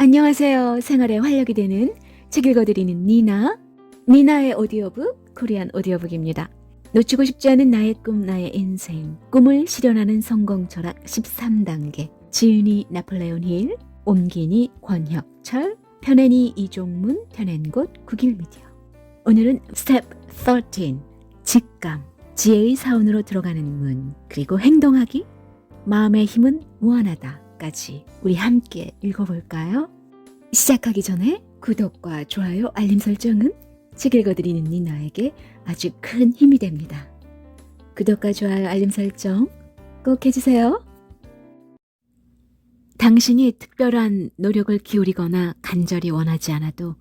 안녕하세요. 생활에 활력이 되는 책 읽어드리는 니나의 오디오북, 코리안 오디오북입니다. 놓치고 싶지 않은 나의 꿈, 나의 인생, 꿈을 실현하는 성공 철학 13단계. 지은이 나폴레온 힐, 옮기니 권혁철, 편애니 이종문, 편앤곳 국일미디어. 오늘은 스텝 13, 직감, 지혜의 사원으로 들어가는 문, 그리고 행동하기, 마음의 힘은 무한하다까지 우리 함께 읽어볼까요? 시작하기 전에 구독과 좋아요, 알림 설정은 책 읽어드리는 니나에게 아주 큰 힘이 됩니다. 구독과 좋아요, 알림 설정 꼭 해주세요. 당신이 특별한 노력을 기울이거나 간절히 원하지 않아도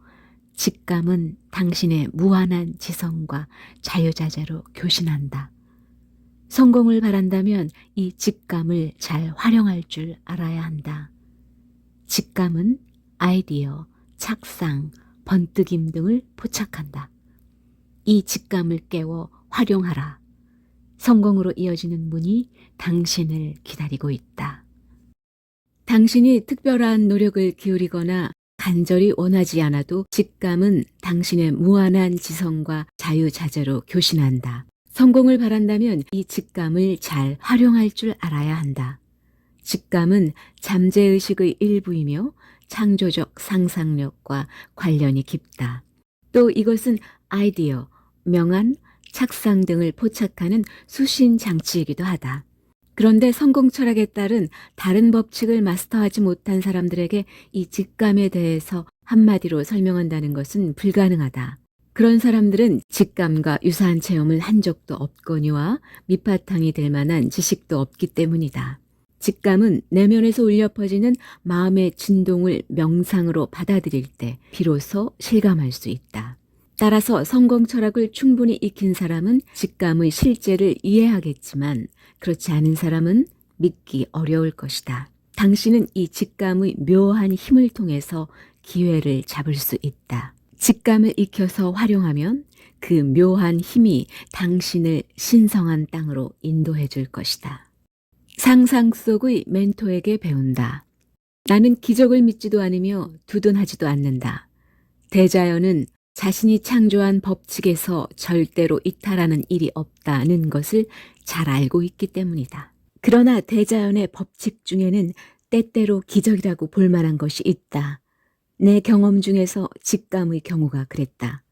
직감은 당신의 무한한 지성과 자유자재로 교신한다. 성공을 바란다면 이 직감을 잘 활용할 줄 알아야 한다. 직감은 아이디어, 착상, 번뜩임 등을 포착한다. 이 직감을 깨워 활용하라. 성공으로 이어지는 문이 당신을 기다리고 있다. 당신이 특별한 노력을 기울이거나 간절히 원하지 않아도 직감은 당신의 무한한 지성과 자유자재로 교신한다. 성공을 바란다면 이 직감을 잘 활용할 줄 알아야 한다. 직감은 잠재의식의 일부이며 창조적 상상력과 관련이 깊다. 또 이것은 아이디어, 명안, 착상 등을 포착하는 수신 장치이기도 하다. 그런데 성공 철학에 따른 다른 법칙을 마스터하지 못한 사람들에게 이 직감에 대해서 한마디로 설명한다는 것은 불가능하다. 그런 사람들은 직감과 유사한 체험을 한 적도 없거니와 밑바탕이 될 만한 지식도 없기 때문이다. 직감은 내면에서 울려 퍼지는 마음의 진동을 명상으로 받아들일 때 비로소 실감할 수 있다. 따라서 성공 철학을 충분히 익힌 사람은 직감의 실제를 이해하겠지만 그렇지 않은 사람은 믿기 어려울 것이다. 당신은 이 직감의 묘한 힘을 통해서 기회를 잡을 수 있다. 직감을 익혀서 활용하면 그 묘한 힘이 당신을 신성한 땅으로 인도해 줄 것이다. 상상 속의 멘토에게 배운다. 나는 기적을 믿지도 않으며 두둔하지도 않는다. 대자연은 자신이 창조한 법칙에서 절대로 이탈하는 일이 없다는 것을 잘 알고 있기 때문이다. 그러나 대자연의 법칙 중에는 때때로 기적이라고 볼 만한 것이 있다. 내 경험 중에서 직감의 경우가 그랬다.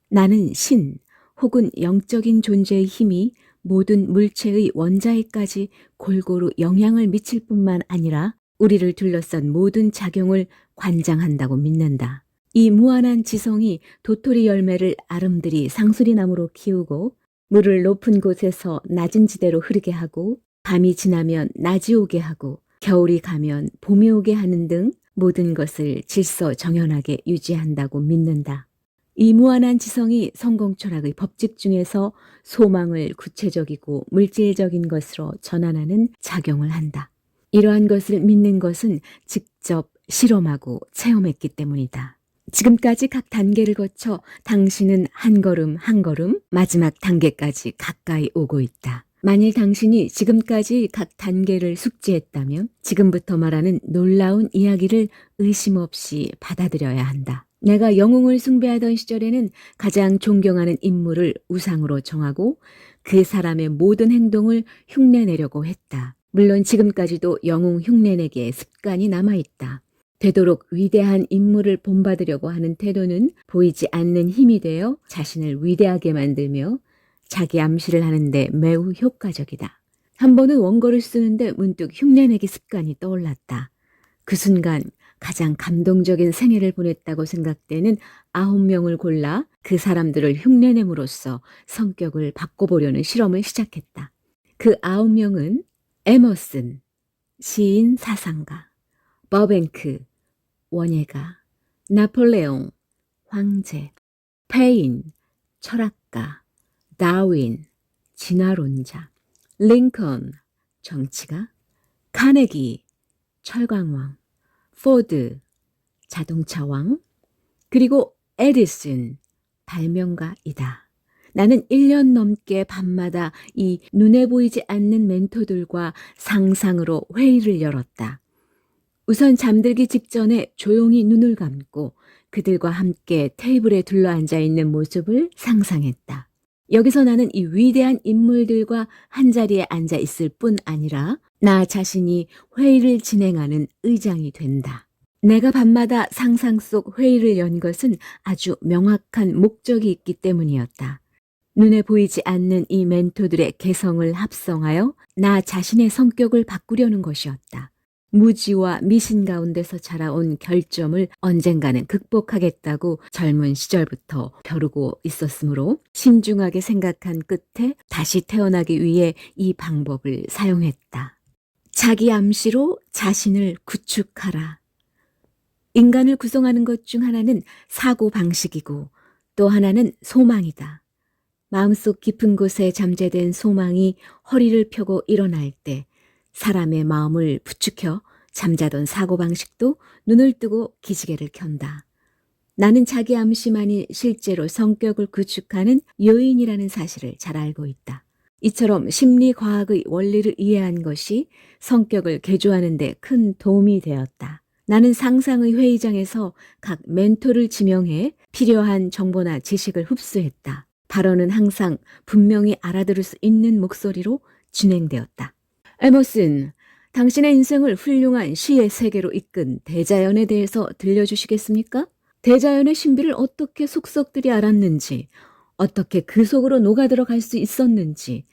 나는 신 혹은 영적인 존재의 힘이 모든 물체의 원자에까지 골고루 영향을 미칠 뿐만 아니라 우리를 둘러싼 모든 작용을 관장한다고 믿는다. 이 무한한 지성이 도토리 열매를 아름드리 상수리나무로 키우고 물을 높은 곳에서 낮은 지대로 흐르게 하고 밤이 지나면 낮이 오게 하고 겨울이 가면 봄이 오게 하는 등 모든 것을 질서정연하게 유지한다고 믿는다. 이 무한한 지성이 성공 철학의 법칙 중에서 소망을 구체적이고 물질적인 것으로 전환하는 작용을 한다. 이러한 것을 믿는 것은 직접 실험하고 체험했기 때문이다. 지금까지 각 단계를 거쳐 당신은 한 걸음 한 걸음 마지막 단계까지 가까이 오고 있다. 만일 당신이 지금까지 각 단계를 숙지했다면 지금부터 말하는 놀라운 이야기를 의심 없이 받아들여야 한다. 내가 영웅을 숭배하던 시절에는 가장 존경하는 인물을 우상으로 정하고 그 사람의 모든 행동을 흉내내려고 했다. 물론 지금까지도 영웅 흉내내기의 습관이 남아있다. 되도록 위대한 인물을 본받으려고 하는 태도는 보이지 않는 힘이 되어 자신을 위대하게 만들며 자기 암시를 하는데 매우 효과적이다. 한 번은 원고를 쓰는데 문득 흉내내기 습관이 떠올랐다. 그 순간 가장 감동적인 생애를 보냈다고 생각되는 9명을 골라 그 사람들을 흉내냄으로써 성격을 바꿔보려는 실험을 시작했다. 그 9명은 에머슨, 시인 사상가, 버뱅크, 원예가, 나폴레옹, 황제, 페인, 철학가, 다윈, 진화론자, 링컨, 정치가, 카네기, 철강왕, 포드, 자동차왕, 그리고 에디슨, 발명가이다. 나는 1년 넘게 밤마다 이 눈에 보이지 않는 멘토들과 상상으로 회의를 열었다. 우선 잠들기 직전에 조용히 눈을 감고 그들과 함께 테이블에 둘러앉아 있는 모습을 상상했다. 여기서 나는 이 위대한 인물들과 한자리에 앉아 있을 뿐 아니라 나 자신이 회의를 진행하는 의장이 된다. 내가 밤마다 상상 속 회의를 연 것은 아주 명확한 목적이 있기 때문이었다. 눈에 보이지 않는 이 멘토들의 개성을 합성하여 나 자신의 성격을 바꾸려는 것이었다. 무지와 미신 가운데서 자라온 결점을 언젠가는 극복하겠다고 젊은 시절부터 벼르고 있었으므로 신중하게 생각한 끝에 다시 태어나기 위해 이 방법을 사용했다. 자기 암시로 자신을 구축하라. 인간을 구성하는 것 중 하나는 사고 방식이고 또 하나는 소망이다. 마음속 깊은 곳에 잠재된 소망이 허리를 펴고 일어날 때 사람의 마음을 부추겨 잠자던 사고방식도 눈을 뜨고 기지개를 켠다. 나는 자기 암시만이 실제로 성격을 구축하는 요인이라는 사실을 잘 알고 있다. 이처럼 심리과학의 원리를 이해한 것이 성격을 개조하는 데 큰 도움이 되었다. 나는 상상의 회의장에서 각 멘토를 지명해 필요한 정보나 지식을 흡수했다. 발언은 항상 분명히 알아들을 수 있는 목소리로 진행되었다. 에머슨, 당신의 인생을 훌륭한 시의 세계로 이끈 대자연에 대해서 들려주시겠습니까? 대자연의 신비를 어떻게 속속들이 알았는지, 어떻게 그 속으로 녹아들어갈 수 있었는지,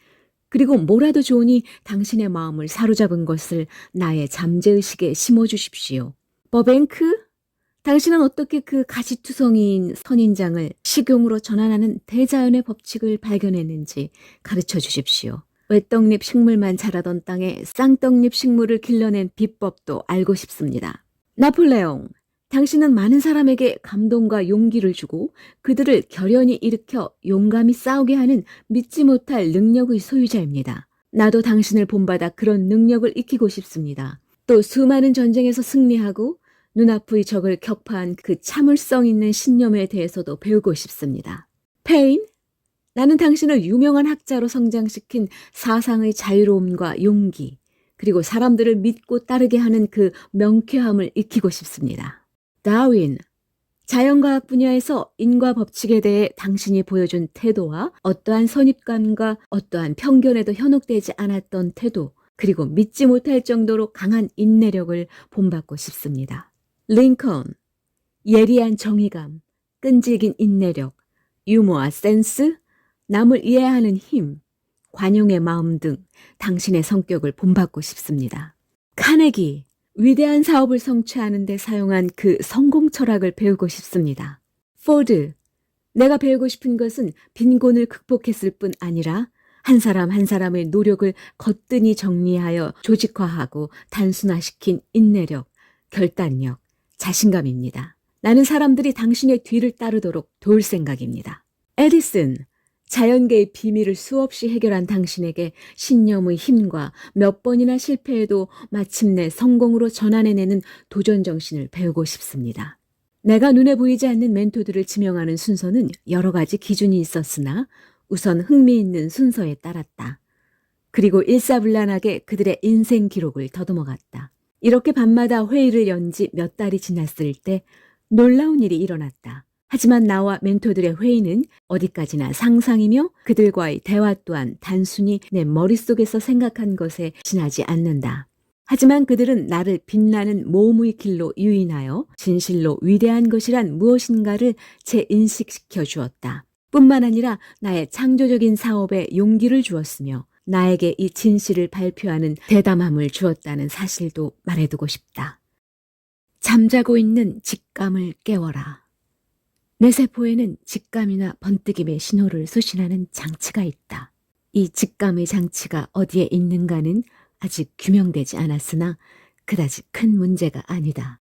그리고 뭐라도 좋으니 당신의 마음을 사로잡은 것을 나의 잠재의식에 심어주십시오. 버뱅크? 당신은 어떻게 그 가시투성이인 선인장을 식용으로 전환하는 대자연의 법칙을 발견했는지 가르쳐 주십시오. 외떡잎 식물만 자라던 땅에 쌍떡잎 식물을 길러낸 비법도 알고 싶습니다. 나폴레옹, 당신은 많은 사람에게 감동과 용기를 주고 그들을 결연히 일으켜 용감히 싸우게 하는 믿지 못할 능력의 소유자입니다. 나도 당신을 본받아 그런 능력을 익히고 싶습니다. 또 수많은 전쟁에서 승리하고 눈앞의 적을 격파한 그 참을성 있는 신념에 대해서도 배우고 싶습니다. 페인, 나는 당신을 유명한 학자로 성장시킨 사상의 자유로움과 용기, 그리고 사람들을 믿고 따르게 하는 그 명쾌함을 익히고 싶습니다. 다윈, 자연과학 분야에서 인과 법칙에 대해 당신이 보여준 태도와 어떠한 선입감과 어떠한 편견에도 현혹되지 않았던 태도, 그리고 믿지 못할 정도로 강한 인내력을 본받고 싶습니다. 링컨, 예리한 정의감, 끈질긴 인내력, 유머와 센스, 남을 이해하는 힘, 관용의 마음 등 당신의 성격을 본받고 싶습니다. 카네기, 위대한 사업을 성취하는 데 사용한 그 성공 철학을 배우고 싶습니다. 포드, 내가 배우고 싶은 것은 빈곤을 극복했을 뿐 아니라 한 사람 한 사람의 노력을 거뜬히 정리하여 조직화하고 단순화시킨 인내력, 결단력, 자신감입니다. 나는 사람들이 당신의 뒤를 따르도록 도울 생각입니다. 에디슨, 자연계의 비밀을 수없이 해결한 당신에게 신념의 힘과 몇 번이나 실패해도 마침내 성공으로 전환해내는 도전정신을 배우고 싶습니다. 내가 눈에 보이지 않는 멘토들을 지명하는 순서는 여러 가지 기준이 있었으나 우선 흥미있는 순서에 따랐다. 그리고 일사불란하게 그들의 인생 기록을 더듬어갔다. 이렇게 밤마다 회의를 연 지 몇 달이 지났을 때 놀라운 일이 일어났다. 하지만 나와 멘토들의 회의는 어디까지나 상상이며 그들과의 대화 또한 단순히 내 머릿속에서 생각한 것에 지나지 않는다. 하지만 그들은 나를 빛나는 모험의 길로 유인하여 진실로 위대한 것이란 무엇인가를 재인식시켜 주었다. 뿐만 아니라 나의 창조적인 사업에 용기를 주었으며 나에게 이 진실을 발표하는 대담함을 주었다는 사실도 말해두고 싶다. 잠자고 있는 직감을 깨워라. 내 세포에는 직감이나 번뜩임의 신호를 수신하는 장치가 있다. 이 직감의 장치가 어디에 있는가는 아직 규명되지 않았으나 그다지 큰 문제가 아니다.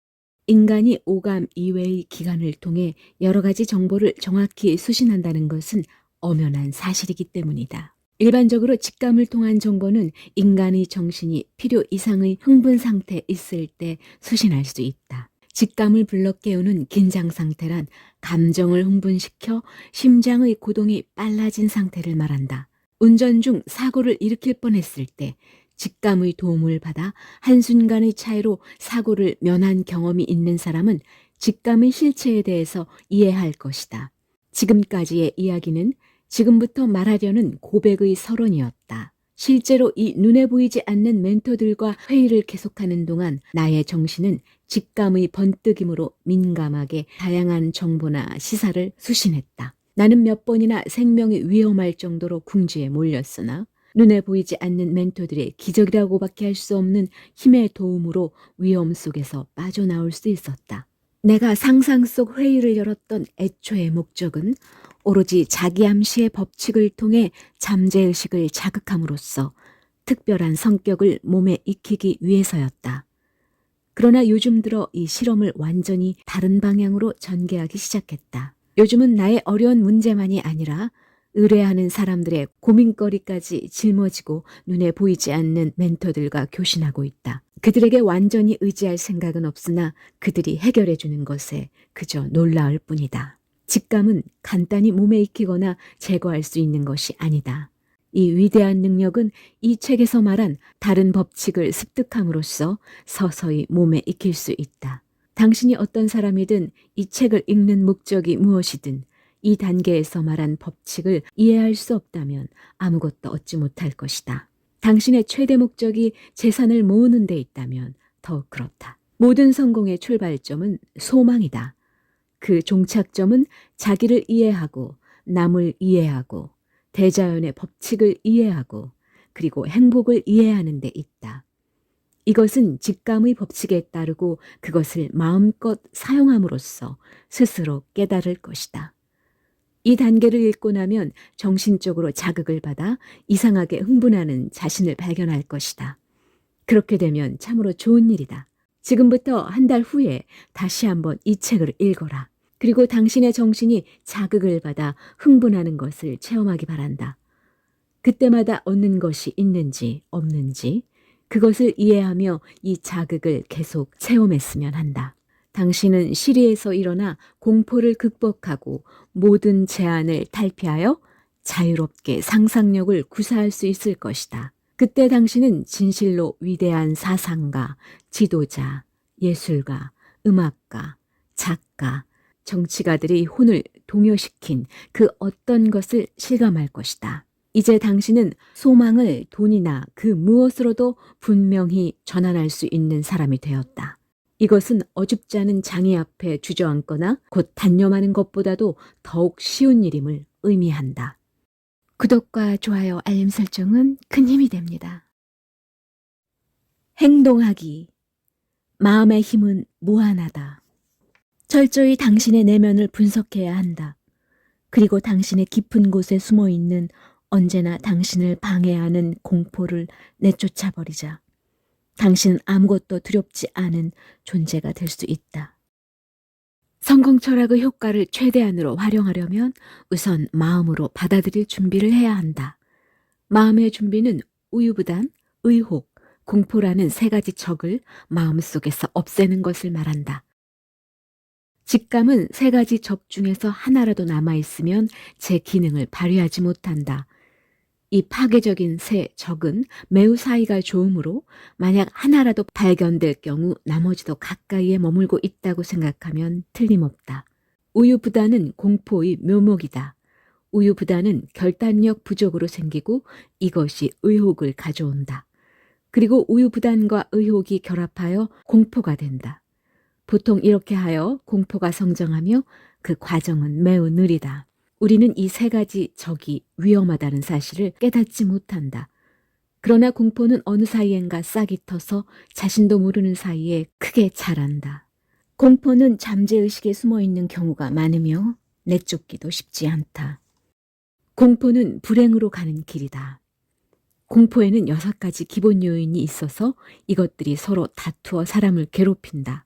인간이 오감 이외의 기관을 통해 여러 가지 정보를 정확히 수신한다는 것은 엄연한 사실이기 때문이다. 일반적으로 직감을 통한 정보는 인간의 정신이 필요 이상의 흥분 상태에 있을 때 수신할 수 있다. 직감을 불러 깨우는 긴장 상태란 감정을 흥분시켜 심장의 고동이 빨라진 상태를 말한다. 운전 중 사고를 일으킬 뻔했을 때 직감의 도움을 받아 한순간의 차이로 사고를 면한 경험이 있는 사람은 직감의 실체에 대해서 이해할 것이다. 지금까지의 이야기는 지금부터 말하려는 고백의 서론이었다. 실제로 이 눈에 보이지 않는 멘토들과 회의를 계속하는 동안 나의 정신은 직감의 번뜩임으로 민감하게 다양한 정보나 시사를 수신했다. 나는 몇 번이나 생명이 위험할 정도로 궁지에 몰렸으나 눈에 보이지 않는 멘토들의 기적이라고밖에 할 수 없는 힘의 도움으로 위험 속에서 빠져나올 수 있었다. 내가 상상 속 회의를 열었던 애초의 목적은 오로지 자기 암시의 법칙을 통해 잠재의식을 자극함으로써 특별한 성격을 몸에 익히기 위해서였다. 그러나 요즘 들어 이 실험을 완전히 다른 방향으로 전개하기 시작했다. 요즘은 나의 어려운 문제만이 아니라 의뢰하는 사람들의 고민거리까지 짊어지고 눈에 보이지 않는 멘토들과 교신하고 있다. 그들에게 완전히 의지할 생각은 없으나 그들이 해결해 주는 것에 그저 놀라울 뿐이다. 직감은 간단히 몸에 익히거나 제거할 수 있는 것이 아니다. 이 위대한 능력은 이 책에서 말한 다른 법칙을 습득함으로써 서서히 몸에 익힐 수 있다. 당신이 어떤 사람이든 이 책을 읽는 목적이 무엇이든 이 단계에서 말한 법칙을 이해할 수 없다면 아무것도 얻지 못할 것이다. 당신의 최대 목적이 재산을 모으는 데 있다면 더욱 그렇다. 모든 성공의 출발점은 소망이다. 그 종착점은 자기를 이해하고 남을 이해하고 대자연의 법칙을 이해하고 그리고 행복을 이해하는 데 있다. 이것은 직감의 법칙에 따르고 그것을 마음껏 사용함으로써 스스로 깨달을 것이다. 이 단계를 읽고 나면 정신적으로 자극을 받아 이상하게 흥분하는 자신을 발견할 것이다. 그렇게 되면 참으로 좋은 일이다. 지금부터 한 달 후에 다시 한번 이 책을 읽어라. 그리고 당신의 정신이 자극을 받아 흥분하는 것을 체험하기 바란다. 그때마다 얻는 것이 있는지 없는지 그것을 이해하며 이 자극을 계속 체험했으면 한다. 당신은 시리에서 일어나 공포를 극복하고 모든 제한을 탈피하여 자유롭게 상상력을 구사할 수 있을 것이다. 그때 당신은 진실로 위대한 사상가, 지도자, 예술가, 음악가, 작가, 정치가들의 혼을 동요시킨 그 어떤 것을 실감할 것이다. 이제 당신은 소망을 돈이나 그 무엇으로도 분명히 전환할 수 있는 사람이 되었다. 이것은 어줍지 않은 장애 앞에 주저앉거나 곧 단념하는 것보다도 더욱 쉬운 일임을 의미한다. 구독과 좋아요, 알림 설정은 큰 힘이 됩니다. 행동하기. 마음의 힘은 무한하다. 철저히 당신의 내면을 분석해야 한다. 그리고 당신의 깊은 곳에 숨어 있는 언제나 당신을 방해하는 공포를 내쫓아버리자. 당신은 아무것도 두렵지 않은 존재가 될 수 있다. 성공 철학의 효과를 최대한으로 활용하려면 우선 마음으로 받아들일 준비를 해야 한다. 마음의 준비는 우유부단, 의혹, 공포라는 세 가지 적을 마음속에서 없애는 것을 말한다. 직감은 세 가지 적 중에서 하나라도 남아있으면 제 기능을 발휘하지 못한다. 이 파괴적인 새 적은 매우 사이가 좋으므로 만약 하나라도 발견될 경우 나머지도 가까이에 머물고 있다고 생각하면 틀림없다. 우유부단은 공포의 묘목이다. 우유부단은 결단력 부족으로 생기고 이것이 의혹을 가져온다. 그리고 우유부단과 의혹이 결합하여 공포가 된다. 보통 이렇게 하여 공포가 성장하며 그 과정은 매우 느리다. 우리는 이 세 가지 적이 위험하다는 사실을 깨닫지 못한다. 그러나 공포는 어느 사이엔가 싹이 터서 자신도 모르는 사이에 크게 자란다. 공포는 잠재의식에 숨어있는 경우가 많으며 내쫓기도 쉽지 않다. 공포는 불행으로 가는 길이다. 공포에는 6가지 기본 요인이 있어서 이것들이 서로 다투어 사람을 괴롭힌다.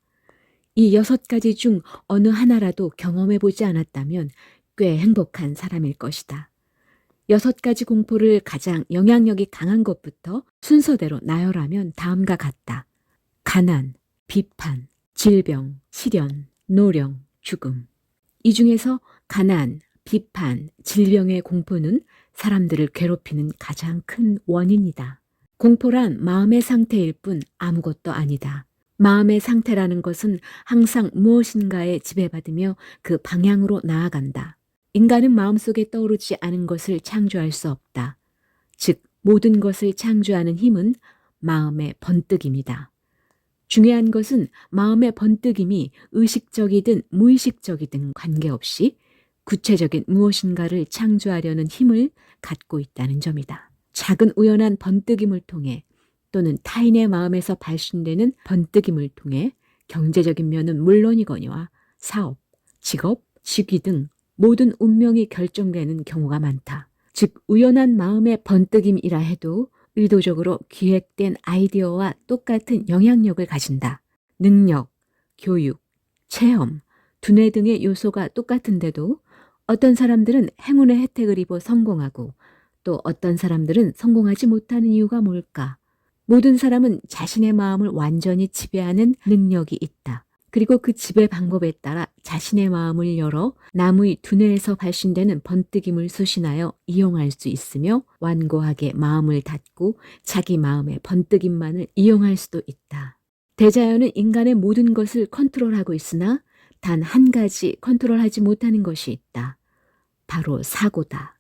이 6가지 중 어느 하나라도 경험해보지 않았다면 꽤 행복한 사람일 것이다. 6가지 공포를 가장 영향력이 강한 것부터 순서대로 나열하면 다음과 같다. 가난, 비판, 질병, 시련, 노령, 죽음. 이 중에서 가난, 비판, 질병의 공포는 사람들을 괴롭히는 가장 큰 원인이다. 공포란 마음의 상태일 뿐 아무것도 아니다. 마음의 상태라는 것은 항상 무엇인가에 지배받으며 그 방향으로 나아간다. 인간은 마음속에 떠오르지 않은 것을 창조할 수 없다. 즉, 모든 것을 창조하는 힘은 마음의 번뜩임이다. 중요한 것은 마음의 번뜩임이 의식적이든 무의식적이든 관계없이 구체적인 무엇인가를 창조하려는 힘을 갖고 있다는 점이다. 작은 우연한 번뜩임을 통해 또는 타인의 마음에서 발신되는 번뜩임을 통해 경제적인 면은 물론이거니와 사업, 직업, 직위 등 모든 운명이 결정되는 경우가 많다. 즉, 우연한 마음의 번뜩임이라 해도 의도적으로 기획된 아이디어와 똑같은 영향력을 가진다. 능력, 교육, 체험, 두뇌 등의 요소가 똑같은데도 어떤 사람들은 행운의 혜택을 입어 성공하고 또 어떤 사람들은 성공하지 못하는 이유가 뭘까? 모든 사람은 자신의 마음을 완전히 지배하는 능력이 있다. 그리고 그 지배 방법에 따라 자신의 마음을 열어 남의 두뇌에서 발신되는 번뜩임을 수신하여 이용할 수 있으며 완고하게 마음을 닫고 자기 마음의 번뜩임만을 이용할 수도 있다. 대자연은 인간의 모든 것을 컨트롤하고 있으나 단 한 가지 컨트롤하지 못하는 것이 있다. 바로 사고다.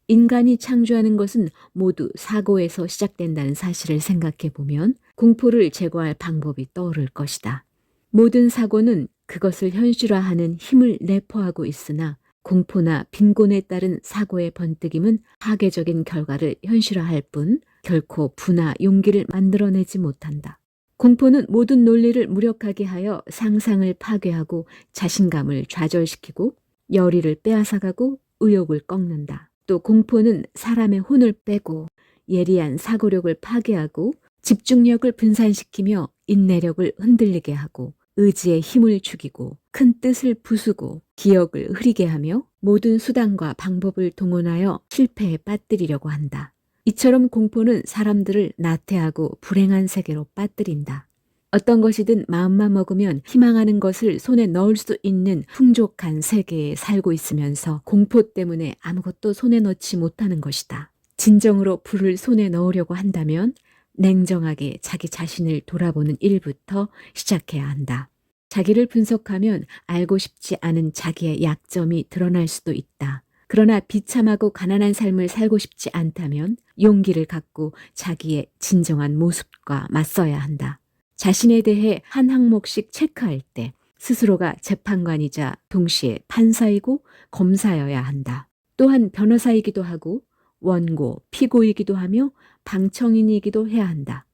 인간이 창조하는 것은 모두 사고에서 시작된다는 사실을 생각해 보면 공포를 제거할 방법이 떠오를 것이다. 모든 사고는 그것을 현실화하는 힘을 내포하고 있으나 공포나 빈곤에 따른 사고의 번뜩임은 파괴적인 결과를 현실화할 뿐 결코 부나 용기를 만들어내지 못한다. 공포는 모든 논리를 무력하게 하여 상상을 파괴하고 자신감을 좌절시키고 열의를 빼앗아가고 의욕을 꺾는다. 또 공포는 사람의 혼을 빼고 예리한 사고력을 파괴하고 집중력을 분산시키며 인내력을 흔들리게 하고 의지의 힘을 죽이고 큰 뜻을 부수고 기억을 흐리게 하며 모든 수단과 방법을 동원하여 실패에 빠뜨리려고 한다. 이처럼 공포는 사람들을 나태하고 불행한 세계로 빠뜨린다. 어떤 것이든 마음만 먹으면 희망하는 것을 손에 넣을 수 있는 풍족한 세계에 살고 있으면서 공포 때문에 아무것도 손에 넣지 못하는 것이다. 진정으로 불을 손에 넣으려고 한다면 냉정하게 자기 자신을 돌아보는 일부터 시작해야 한다. 자기를 분석하면 알고 싶지 않은 자기의 약점이 드러날 수도 있다. 그러나 비참하고 가난한 삶을 살고 싶지 않다면 용기를 갖고 자기의 진정한 모습과 맞서야 한다. 자신에 대해 한 항목씩 체크할 때 스스로가 재판관이자 동시에 판사이고 검사여야 한다. 또한 변호사이기도 하고 원고, 피고이기도 하며 방청인이기도 해야 한다.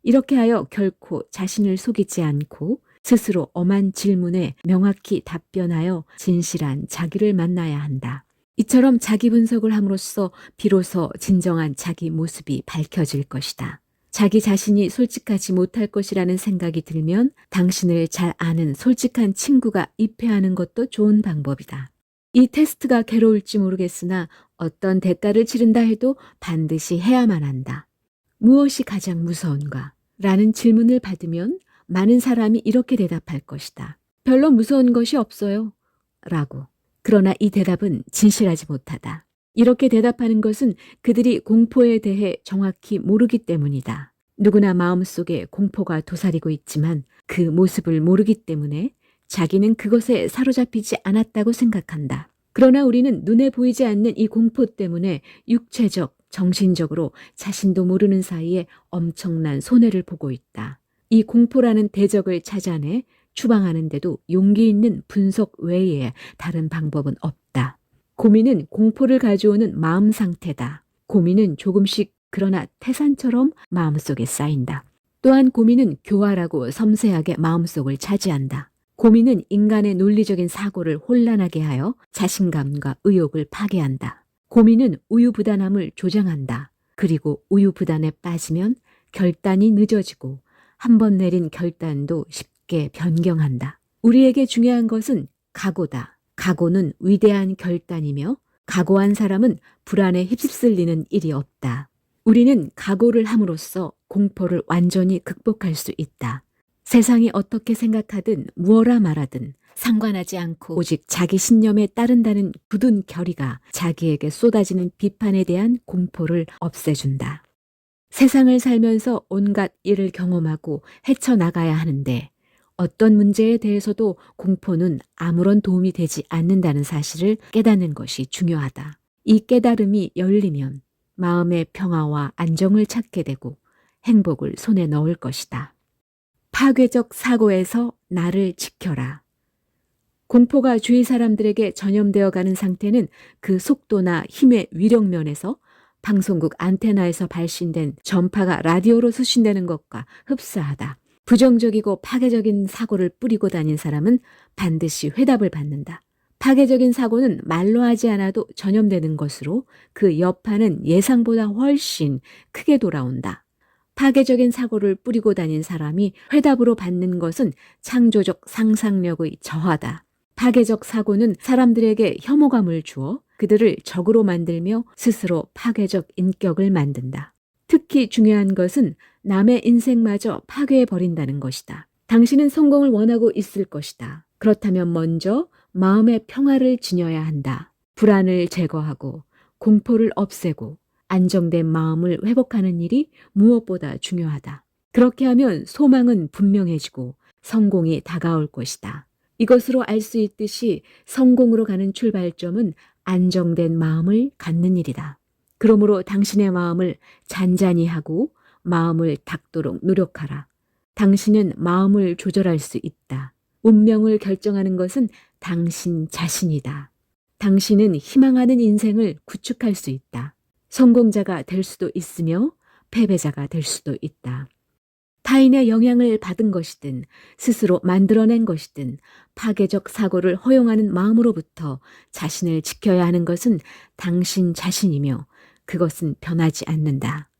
이렇게 하여 결코 자신을 속이지 않고 스스로 엄한 질문에 명확히 답변하여 진실한 자기를 만나야 한다. 이처럼 자기 분석을 함으로써 비로소 진정한 자기 모습이 밝혀질 것이다. 자기 자신이 솔직하지 못할 것이라는 생각이 들면 당신을 잘 아는 솔직한 친구가 입회하는 것도 좋은 방법이다. 이 테스트가 괴로울지 모르겠으나 어떤 대가를 치른다 해도 반드시 해야만 한다. 무엇이 가장 무서운가? 라는 질문을 받으면 많은 사람이 이렇게 대답할 것이다. 별로 무서운 것이 없어요. 라고. 그러나 이 대답은 진실하지 못하다. 이렇게 대답하는 것은 그들이 공포에 대해 정확히 모르기 때문이다. 누구나 마음속에 공포가 도사리고 있지만 그 모습을 모르기 때문에 자기는 그것에 사로잡히지 않았다고 생각한다. 그러나 우리는 눈에 보이지 않는 이 공포 때문에 육체적, 정신적으로 자신도 모르는 사이에 엄청난 손해를 보고 있다. 이 공포라는 대적을 찾아내 추방하는데도 용기 있는 분석 외에 다른 방법은 없다. 고민은 공포를 가져오는 마음 상태다. 고민은 조금씩 그러나 태산처럼 마음속에 쌓인다. 또한 고민은 교활하고 섬세하게 마음속을 차지한다. 고민은 인간의 논리적인 사고를 혼란하게 하여 자신감과 의욕을 파괴한다. 고민은 우유부단함을 조장한다. 그리고 우유부단에 빠지면 결단이 늦어지고 한 번 내린 결단도 쉽게 변경한다. 우리에게 중요한 것은 각오다. 각오는 위대한 결단이며 각오한 사람은 불안에 휩쓸리는 일이 없다. 우리는 각오를 함으로써 공포를 완전히 극복할 수 있다. 세상이 어떻게 생각하든 무어라 말하든 상관하지 않고 오직 자기 신념에 따른다는 굳은 결의가 자기에게 쏟아지는 비판에 대한 공포를 없애준다. 세상을 살면서 온갖 일을 경험하고 헤쳐나가야 하는데 어떤 문제에 대해서도 공포는 아무런 도움이 되지 않는다는 사실을 깨닫는 것이 중요하다. 이 깨달음이 열리면 마음의 평화와 안정을 찾게 되고 행복을 손에 넣을 것이다. 파괴적 사고에서 나를 지켜라. 공포가 주위 사람들에게 전염되어 가는 상태는 그 속도나 힘의 위력 면에서 방송국 안테나에서 발신된 전파가 라디오로 수신되는 것과 흡사하다. 부정적이고 파괴적인 사고를 뿌리고 다닌 사람은 반드시 회답을 받는다. 파괴적인 사고는 말로 하지 않아도 전염되는 것으로 그 여파는 예상보다 훨씬 크게 돌아온다. 파괴적인 사고를 뿌리고 다닌 사람이 회답으로 받는 것은 창조적 상상력의 저하다. 파괴적 사고는 사람들에게 혐오감을 주어 그들을 적으로 만들며 스스로 파괴적 인격을 만든다. 특히 중요한 것은 남의 인생마저 파괴해버린다는 것이다. 당신은 성공을 원하고 있을 것이다. 그렇다면 먼저 마음의 평화를 지녀야 한다. 불안을 제거하고 공포를 없애고 안정된 마음을 회복하는 일이 무엇보다 중요하다. 그렇게 하면 소망은 분명해지고 성공이 다가올 것이다. 이것으로 알 수 있듯이 성공으로 가는 출발점은 안정된 마음을 갖는 일이다. 그러므로 당신의 마음을 잔잔히 하고 마음을 닦도록 노력하라. 당신은 마음을 조절할 수 있다. 운명을 결정하는 것은 당신 자신이다. 당신은 희망하는 인생을 구축할 수 있다. 성공자가 될 수도 있으며 패배자가 될 수도 있다. 타인의 영향을 받은 것이든 스스로 만들어낸 것이든 파괴적 사고를 허용하는 마음으로부터 자신을 지켜야 하는 것은 당신 자신이며 그것은 변하지 않는다.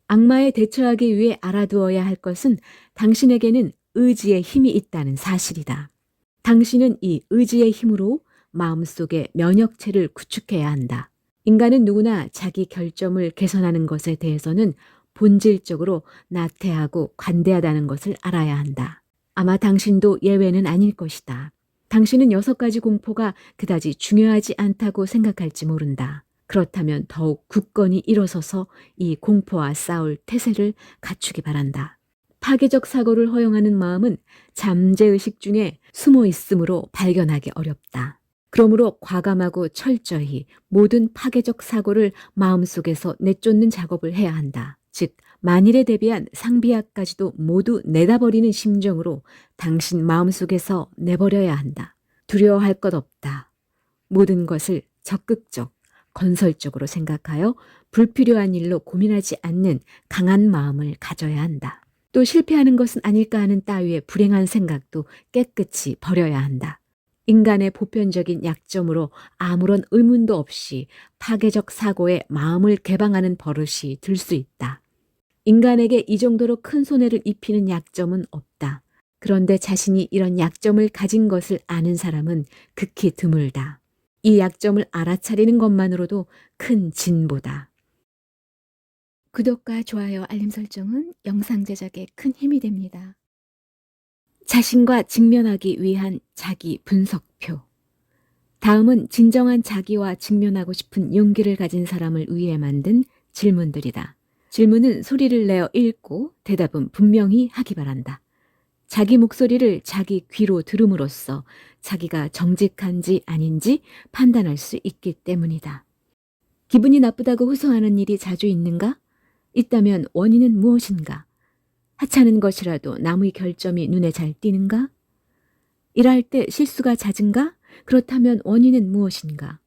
악마에 대처하기 위해 알아두어야 할 것은 당신에게는 의지의 힘이 있다는 사실이다. 당신은 이 의지의 힘으로 마음속에 면역체를 구축해야 한다. 인간은 누구나 자기 결점을 개선하는 것에 대해서는 본질적으로 나태하고 관대하다는 것을 알아야 한다. 아마 당신도 예외는 아닐 것이다. 당신은 6가지 공포가 그다지 중요하지 않다고 생각할지 모른다. 그렇다면 더욱 굳건히 일어서서 이 공포와 싸울 태세를 갖추기 바란다. 파괴적 사고를 허용하는 마음은 잠재의식 중에 숨어 있으므로 발견하기 어렵다. 그러므로 과감하고 철저히 모든 파괴적 사고를 마음속에서 내쫓는 작업을 해야 한다. 즉, 만일에 대비한 상비약까지도 모두 내다버리는 심정으로 당신 마음속에서 내버려야 한다. 두려워할 것 없다. 모든 것을 적극적, 건설적으로 생각하여 불필요한 일로 고민하지 않는 강한 마음을 가져야 한다. 또 실패하는 것은 아닐까 하는 따위의 불행한 생각도 깨끗이 버려야 한다. 인간의 보편적인 약점으로 아무런 의문도 없이 파괴적 사고에 마음을 개방하는 버릇이 들 수 있다. 인간에게 이 정도로 큰 손해를 입히는 약점은 없다. 그런데 자신이 이런 약점을 가진 것을 아는 사람은 극히 드물다. 이 약점을 알아차리는 것만으로도 큰 진보다. 구독과 좋아요, 알림 설정은 영상 제작에 큰 힘이 됩니다. 자신과 직면하기 위한 자기 분석표. 다음은 진정한 자기와 직면하고 싶은 용기를 가진 사람을 위해 만든 질문들이다. 질문은 소리를 내어 읽고 대답은 분명히 하기 바란다. 자기 목소리를 자기 귀로 들음으로써 자기가 정직한지 아닌지 판단할 수 있기 때문이다. 기분이 나쁘다고 호소하는 일이 자주 있는가? 있다면 원인은 무엇인가? 하찮은 것이라도 남의 결점이 눈에 잘 띄는가? 일할 때 실수가 잦은가? 그렇다면 원인은 무엇인가?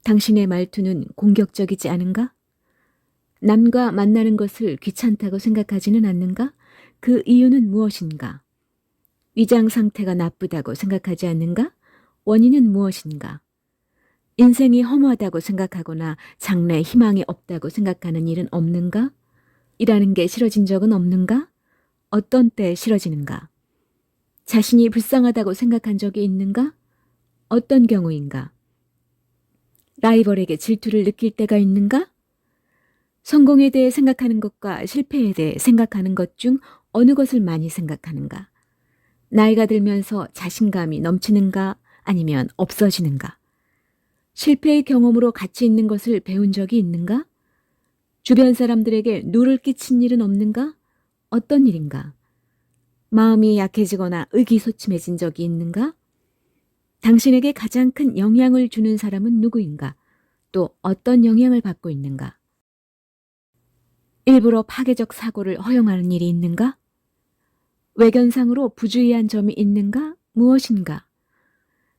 당신의 말투는 공격적이지 않은가? 남과 만나는 것을 귀찮다고 생각하지는 않는가? 그 이유는 무엇인가? 위장 상태가 나쁘다고 생각하지 않는가? 원인은 무엇인가? 인생이 허무하다고 생각하거나 장래에 희망이 없다고 생각하는 일은 없는가? 일하는 게 싫어진 적은 없는가? 어떤 때 싫어지는가? 자신이 불쌍하다고 생각한 적이 있는가? 어떤 경우인가? 라이벌에게 질투를 느낄 때가 있는가? 성공에 대해 생각하는 것과 실패에 대해 생각하는 것 중 어느 것을 많이 생각하는가? 나이가 들면서 자신감이 넘치는가 아니면 없어지는가? 실패의 경험으로 가치 있는 것을 배운 적이 있는가? 주변 사람들에게 누를 끼친 일은 없는가? 어떤 일인가? 마음이 약해지거나 의기소침해진 적이 있는가? 당신에게 가장 큰 영향을 주는 사람은 누구인가? 또 어떤 영향을 받고 있는가? 일부러 파괴적 사고를 허용하는 일이 있는가? 외견상으로 부주의한 점이 있는가? 무엇인가?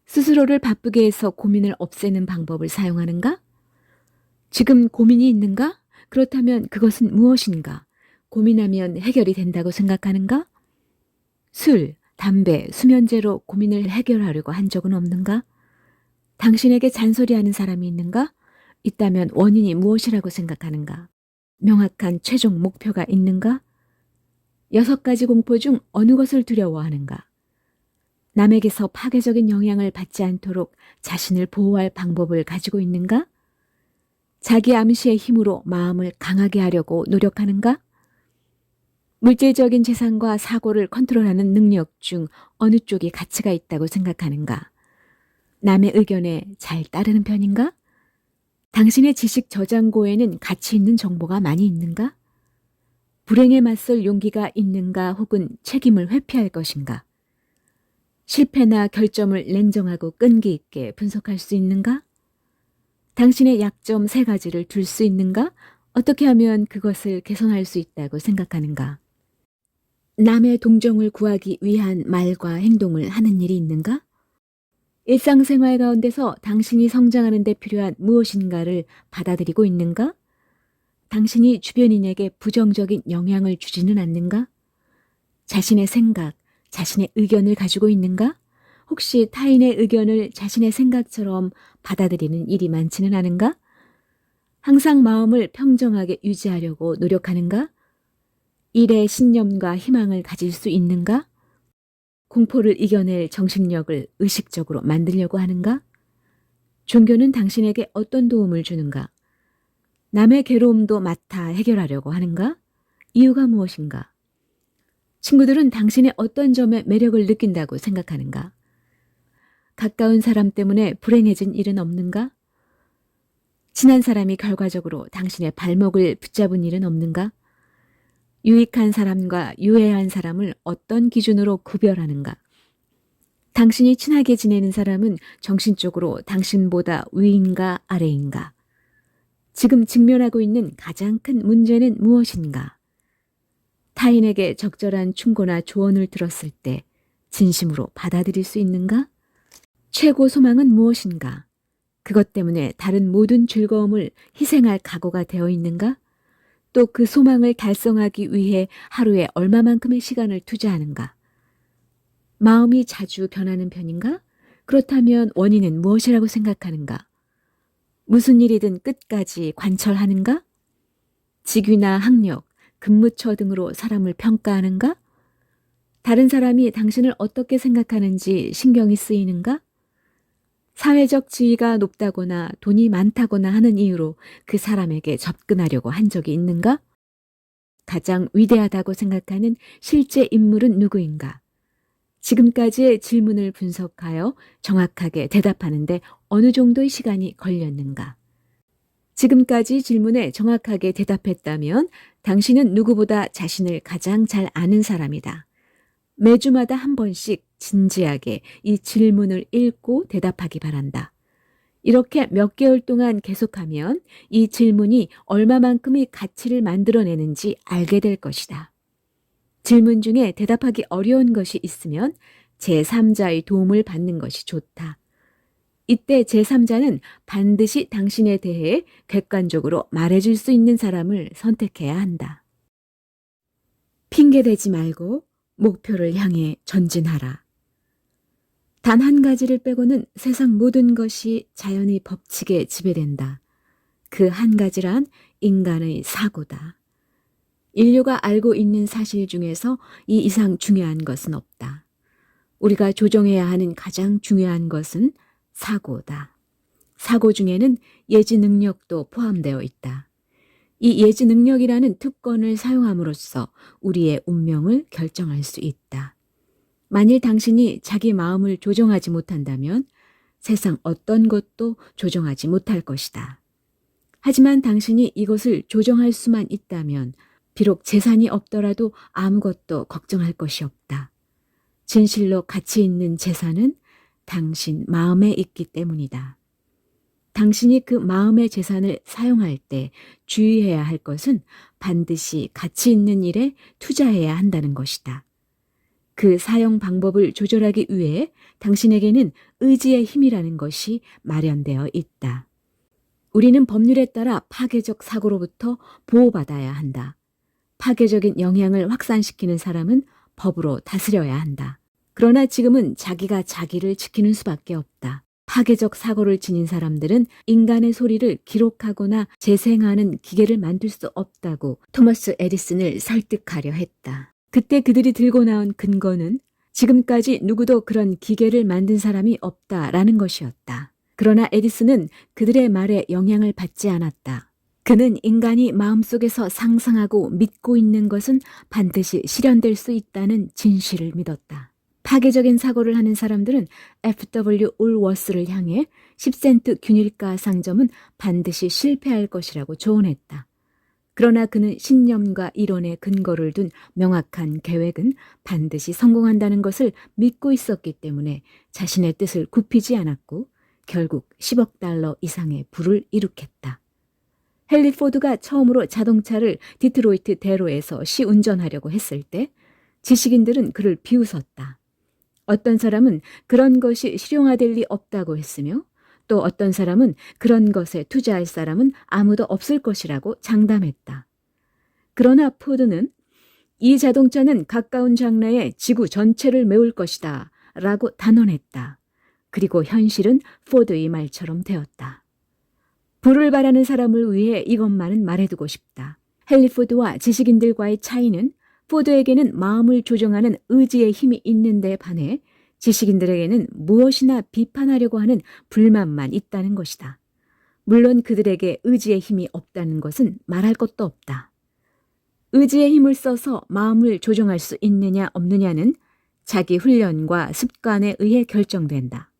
스스로를 바쁘게 해서 고민을 없애는 방법을 사용하는가? 지금 고민이 있는가? 그렇다면 그것은 무엇인가? 고민하면 해결이 된다고 생각하는가? 술, 담배, 수면제로 고민을 해결하려고 한 적은 없는가? 당신에게 잔소리하는 사람이 있는가? 있다면 원인이 무엇이라고 생각하는가? 명확한 최종 목표가 있는가? 6가지 공포 중 어느 것을 두려워하는가? 남에게서 파괴적인 영향을 받지 않도록 자신을 보호할 방법을 가지고 있는가? 자기 암시의 힘으로 마음을 강하게 하려고 노력하는가? 물질적인 재산과 사고를 컨트롤하는 능력 중 어느 쪽이 가치가 있다고 생각하는가? 남의 의견에 잘 따르는 편인가? 당신의 지식 저장고에는 가치 있는 정보가 많이 있는가? 불행에 맞설 용기가 있는가 혹은 책임을 회피할 것인가? 실패나 결점을 냉정하고 끈기 있게 분석할 수 있는가? 당신의 약점 3가지를 둘 수 있는가? 어떻게 하면 그것을 개선할 수 있다고 생각하는가? 남의 동정을 구하기 위한 말과 행동을 하는 일이 있는가? 일상생활 가운데서 당신이 성장하는 데 필요한 무엇인가를 받아들이고 있는가? 당신이 주변인에게 부정적인 영향을 주지는 않는가? 자신의 생각, 자신의 의견을 가지고 있는가? 혹시 타인의 의견을 자신의 생각처럼 받아들이는 일이 많지는 않은가? 항상 마음을 평정하게 유지하려고 노력하는가? 일에 신념과 희망을 가질 수 있는가? 공포를 이겨낼 정신력을 의식적으로 만들려고 하는가? 종교는 당신에게 어떤 도움을 주는가? 남의 괴로움도 맡아 해결하려고 하는가? 이유가 무엇인가? 친구들은 당신의 어떤 점에 매력을 느낀다고 생각하는가? 가까운 사람 때문에 불행해진 일은 없는가? 친한 사람이 결과적으로 당신의 발목을 붙잡은 일은 없는가? 유익한 사람과 유해한 사람을 어떤 기준으로 구별하는가? 당신이 친하게 지내는 사람은 정신적으로 당신보다 위인가 아래인가? 지금 직면하고 있는 가장 큰 문제는 무엇인가? 타인에게 적절한 충고나 조언을 들었을 때 진심으로 받아들일 수 있는가? 최고 소망은 무엇인가? 그것 때문에 다른 모든 즐거움을 희생할 각오가 되어 있는가? 또 그 소망을 달성하기 위해 하루에 얼마만큼의 시간을 투자하는가? 마음이 자주 변하는 편인가? 그렇다면 원인은 무엇이라고 생각하는가? 무슨 일이든 끝까지 관철하는가? 직위나 학력, 근무처 등으로 사람을 평가하는가? 다른 사람이 당신을 어떻게 생각하는지 신경이 쓰이는가? 사회적 지위가 높다거나 돈이 많다거나 하는 이유로 그 사람에게 접근하려고 한 적이 있는가? 가장 위대하다고 생각하는 실제 인물은 누구인가? 지금까지의 질문을 분석하여 정확하게 대답하는데 어느 정도의 시간이 걸렸는가? 지금까지 질문에 정확하게 대답했다면 당신은 누구보다 자신을 가장 잘 아는 사람이다. 매주마다 한 번씩 진지하게 이 질문을 읽고 대답하기 바란다. 이렇게 몇 개월 동안 계속하면 이 질문이 얼마만큼의 가치를 만들어내는지 알게 될 것이다. 질문 중에 대답하기 어려운 것이 있으면 제3자의 도움을 받는 것이 좋다. 이때 제3자는 반드시 당신에 대해 객관적으로 말해줄 수 있는 사람을 선택해야 한다. 핑계대지 말고 목표를 향해 전진하라. 단 한 가지를 빼고는 세상 모든 것이 자연의 법칙에 지배된다. 그 한 가지란 인간의 사고다. 인류가 알고 있는 사실 중에서 이 이상 중요한 것은 없다. 우리가 조정해야 하는 가장 중요한 것은 사고다. 사고 중에는 예지 능력도 포함되어 있다. 이 예지 능력이라는 특권을 사용함으로써 우리의 운명을 결정할 수 있다. 만일 당신이 자기 마음을 조정하지 못한다면 세상 어떤 것도 조정하지 못할 것이다. 하지만 당신이 이것을 조정할 수만 있다면 비록 재산이 없더라도 아무것도 걱정할 것이 없다. 진실로 가치 있는 재산은 당신 마음에 있기 때문이다. 당신이 그 마음의 재산을 사용할 때 주의해야 할 것은 반드시 가치 있는 일에 투자해야 한다는 것이다. 그 사용 방법을 조절하기 위해 당신에게는 의지의 힘이라는 것이 마련되어 있다. 우리는 법률에 따라 파괴적 사고로부터 보호받아야 한다. 파괴적인 영향을 확산시키는 사람은 법으로 다스려야 한다. 그러나 지금은 자기가 자기를 지키는 수밖에 없다. 파괴적 사고를 지닌 사람들은 인간의 소리를 기록하거나 재생하는 기계를 만들 수 없다고 토머스 에디슨을 설득하려 했다. 그때 그들이 들고 나온 근거는 지금까지 누구도 그런 기계를 만든 사람이 없다라는 것이었다. 그러나 에디슨은 그들의 말에 영향을 받지 않았다. 그는 인간이 마음속에서 상상하고 믿고 있는 것은 반드시 실현될 수 있다는 진실을 믿었다. 파괴적인 사고를 하는 사람들은 F.W. 올워스를 향해 10센트 균일가 상점은 반드시 실패할 것이라고 조언했다. 그러나 그는 신념과 이론에 근거를 둔 명확한 계획은 반드시 성공한다는 것을 믿고 있었기 때문에 자신의 뜻을 굽히지 않았고 결국 10억 달러 이상의 부를 이룩했다. 헨리 포드가 처음으로 자동차를 디트로이트 대로에서 시운전하려고 했을 때 지식인들은 그를 비웃었다. 어떤 사람은 그런 것이 실용화될 리 없다고 했으며 또 어떤 사람은 그런 것에 투자할 사람은 아무도 없을 것이라고 장담했다. 그러나 포드는 이 자동차는 가까운 장래에 지구 전체를 메울 것이다 라고 단언했다. 그리고 현실은 포드의 말처럼 되었다. 부를 바라는 사람을 위해 이것만은 말해두고 싶다. 헨리 포드와 지식인들과의 차이는 포드에게는 마음을 조종하는 의지의 힘이 있는데 반해 지식인들에게는 무엇이나 비판하려고 하는 불만만 있다는 것이다. 물론 그들에게 의지의 힘이 없다는 것은 말할 것도 없다. 의지의 힘을 써서 마음을 조종할 수 있느냐 없느냐는 자기 훈련과 습관에 의해 결정된다.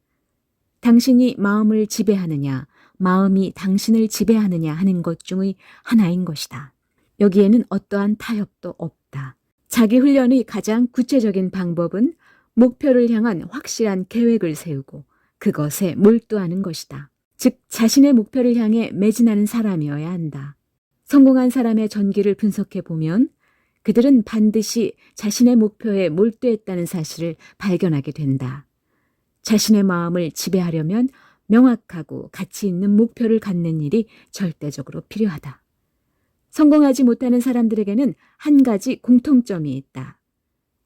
당신이 마음을 지배하느냐, 마음이 당신을 지배하느냐 하는 것 중의 하나인 것이다. 여기에는 어떠한 타협도 없다. 자기 훈련의 가장 구체적인 방법은 목표를 향한 확실한 계획을 세우고 그것에 몰두하는 것이다. 즉 자신의 목표를 향해 매진하는 사람이어야 한다. 성공한 사람의 전기를 분석해 보면 그들은 반드시 자신의 목표에 몰두했다는 사실을 발견하게 된다. 자신의 마음을 지배하려면 명확하고 가치 있는 목표를 갖는 일이 절대적으로 필요하다. 성공하지 못하는 사람들에게는 한 가지 공통점이 있다.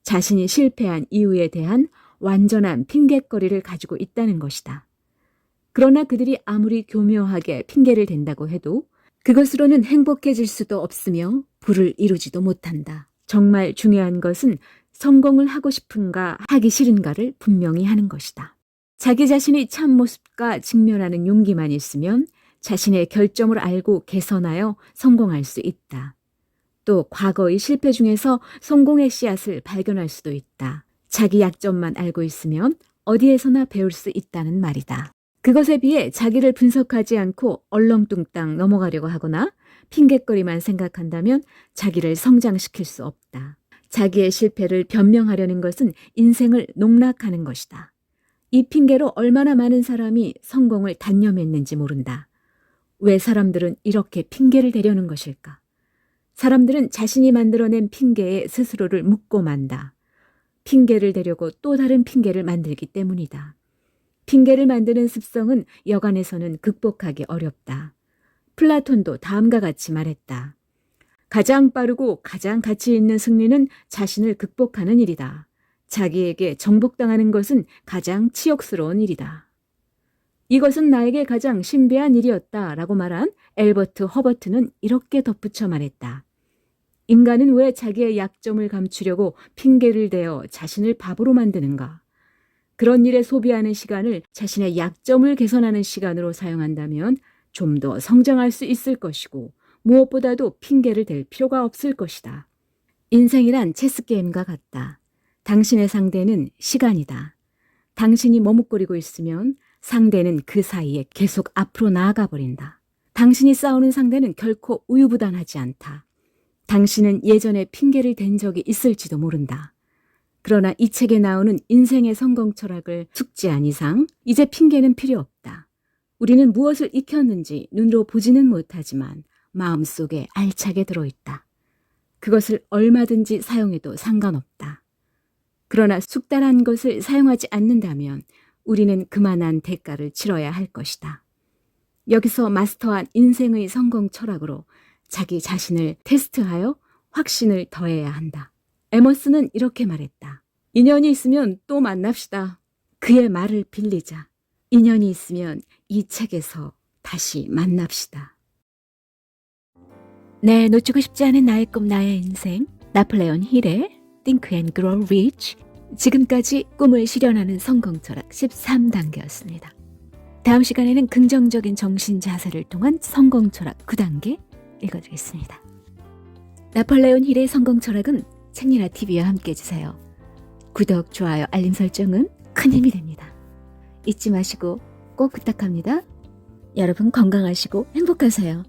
자신이 실패한 이유에 대한 완전한 핑곗거리를 가지고 있다는 것이다. 그러나 그들이 아무리 교묘하게 핑계를 댄다고 해도 그것으로는 행복해질 수도 없으며 부를 이루지도 못한다. 정말 중요한 것은 성공을 하고 싶은가 하기 싫은가를 분명히 하는 것이다. 자기 자신의 참 모습과 직면하는 용기만 있으면 자신의 결점을 알고 개선하여 성공할 수 있다. 또 과거의 실패 중에서 성공의 씨앗을 발견할 수도 있다. 자기 약점만 알고 있으면 어디에서나 배울 수 있다는 말이다. 그것에 비해 자기를 분석하지 않고 얼렁뚱땅 넘어가려고 하거나 핑곗거리만 생각한다면 자기를 성장시킬 수 없다. 자기의 실패를 변명하려는 것은 인생을 농락하는 것이다. 이 핑계로 얼마나 많은 사람이 성공을 단념했는지 모른다. 왜 사람들은 이렇게 핑계를 대려는 것일까? 사람들은 자신이 만들어낸 핑계에 스스로를 묻고 만다. 핑계를 대려고 또 다른 핑계를 만들기 때문이다. 핑계를 만드는 습성은 여간에서는 극복하기 어렵다. 플라톤도 다음과 같이 말했다. 가장 빠르고 가장 가치 있는 승리는 자신을 극복하는 일이다. 자기에게 정복당하는 것은 가장 치욕스러운 일이다. 이것은 나에게 가장 신비한 일이었다 라고 말한 엘버트 허버트는 이렇게 덧붙여 말했다. 인간은 왜 자기의 약점을 감추려고 핑계를 대어 자신을 바보로 만드는가? 그런 일에 소비하는 시간을 자신의 약점을 개선하는 시간으로 사용한다면 좀 더 성장할 수 있을 것이고 무엇보다도 핑계를 댈 필요가 없을 것이다. 인생이란 체스게임과 같다. 당신의 상대는 시간이다. 당신이 머뭇거리고 있으면 상대는 그 사이에 계속 앞으로 나아가 버린다. 당신이 싸우는 상대는 결코 우유부단하지 않다. 당신은 예전에 핑계를 댄 적이 있을지도 모른다. 그러나 이 책에 나오는 인생의 성공 철학을 숙지한 이상 이제 핑계는 필요 없다. 우리는 무엇을 익혔는지 눈으로 보지는 못하지만 마음속에 알차게 들어있다. 그것을 얼마든지 사용해도 상관없다. 그러나 숙달한 것을 사용하지 않는다면 우리는 그만한 대가를 치러야 할 것이다. 여기서 마스터한 인생의 성공 철학으로 자기 자신을 테스트하여 확신을 더해야 한다. 에머슨은 이렇게 말했다. 인연이 있으면 또 만납시다. 그의 말을 빌리자. 인연이 있으면 이 책에서 다시 만납시다. 네, 놓치고 싶지 않은 나의 꿈, 나의 인생. 나폴레온 힐의 Think and Grow Rich. 지금까지 꿈을 실현하는 성공 철학 13단계였습니다. 다음 시간에는 긍정적인 정신 자세를 통한 성공 철학 9단계 읽어드리겠습니다. 나폴레온 힐의 성공 철학은 책리나 TV와 함께 해주세요. 구독, 좋아요, 알림 설정은 큰 힘이 됩니다. 잊지 마시고 꼭 부탁합니다. 여러분 건강하시고 행복하세요.